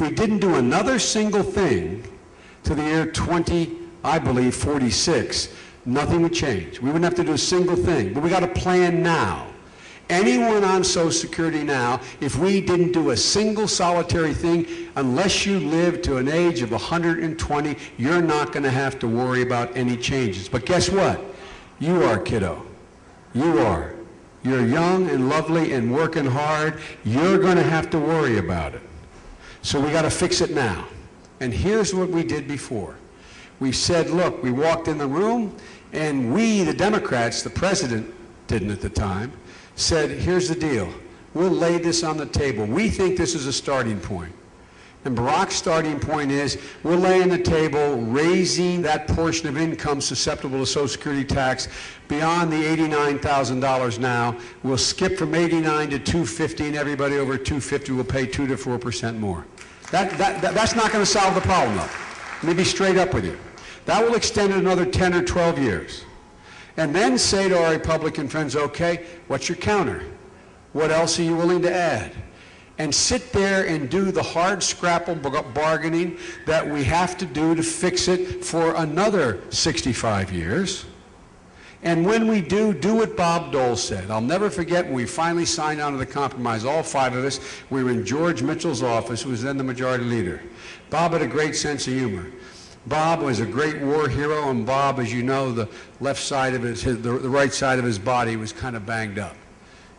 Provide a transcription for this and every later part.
if we didn't do another single thing to the year 46, nothing would change. We wouldn't have to do a single thing, but we got a plan now. Anyone on Social Security now, if we didn't do a single solitary thing, unless you live to an age of 120, you're not going to have to worry about any changes. But guess what? You are, kiddo. You are. You're young and lovely and working hard. You're going to have to worry about it. So we got to fix it now. And here's what we did before. We said, look, we walked in the room, and we, the Democrats, the president didn't at the time, said, here's the deal. We'll lay this on the table. We think this is a starting point. And Barack's starting point is, we're laying the table, raising that portion of income susceptible to Social Security tax beyond the $89,000 now. We'll skip from 89 to 250, and everybody over 250 will pay 2 to 4% more. That's not going to solve the problem, though. Let me be straight up with you. That will extend it another 10 or 12 years. And then say to our Republican friends, okay, what's your counter? What else are you willing to add? And sit there and do the hard scrapple bargaining that we have to do to fix it for another 65 years. And when we do what Bob Dole said. I'll never forget when we finally signed on to the compromise, all 5 of us, we were in George Mitchell's office, who was then the majority leader. Bob had a great sense of humor. Bob was a great war hero, and Bob, as you know, the left side of the right side of his body was kind of banged up.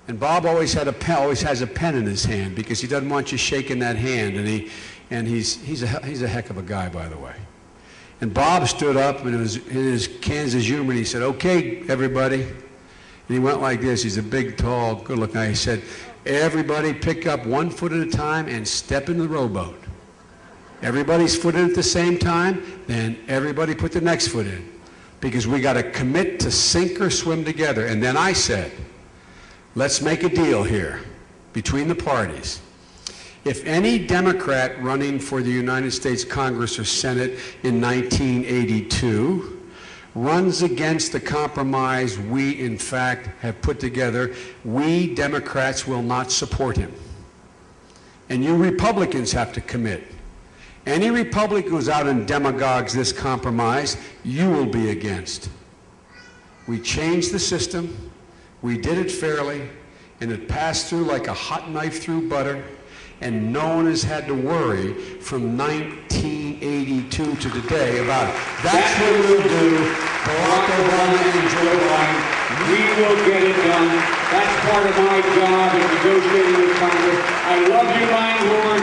And Bob always has a pen in his hand because he doesn't want you shaking that hand, and he's a heck of a guy, by the way. And Bob stood up, and it was in his Kansas humor, and he said, okay, everybody. And he went like this. He's a big, tall, good-looking guy. He said, everybody pick up 1 foot at a time and step into the rowboat. Everybody's foot in at the same time, then everybody put the next foot in. Because we got to commit to sink or swim together. And then I said, let's make a deal here between the parties. If any Democrat running for the United States Congress or Senate in 1982 runs against the compromise we, in fact, have put together, we Democrats will not support him. And you Republicans have to commit. Any Republican who goes out and demagogues this compromise, you will be against. We changed the system, we did it fairly, and it passed through like a hot knife through butter, and no one has had to worry from 1982 to today about it. That's what we'll do. Barack Obama and Joe Biden, we will get it done. That's part of my job in negotiating with Congress. I love you, Langhorne.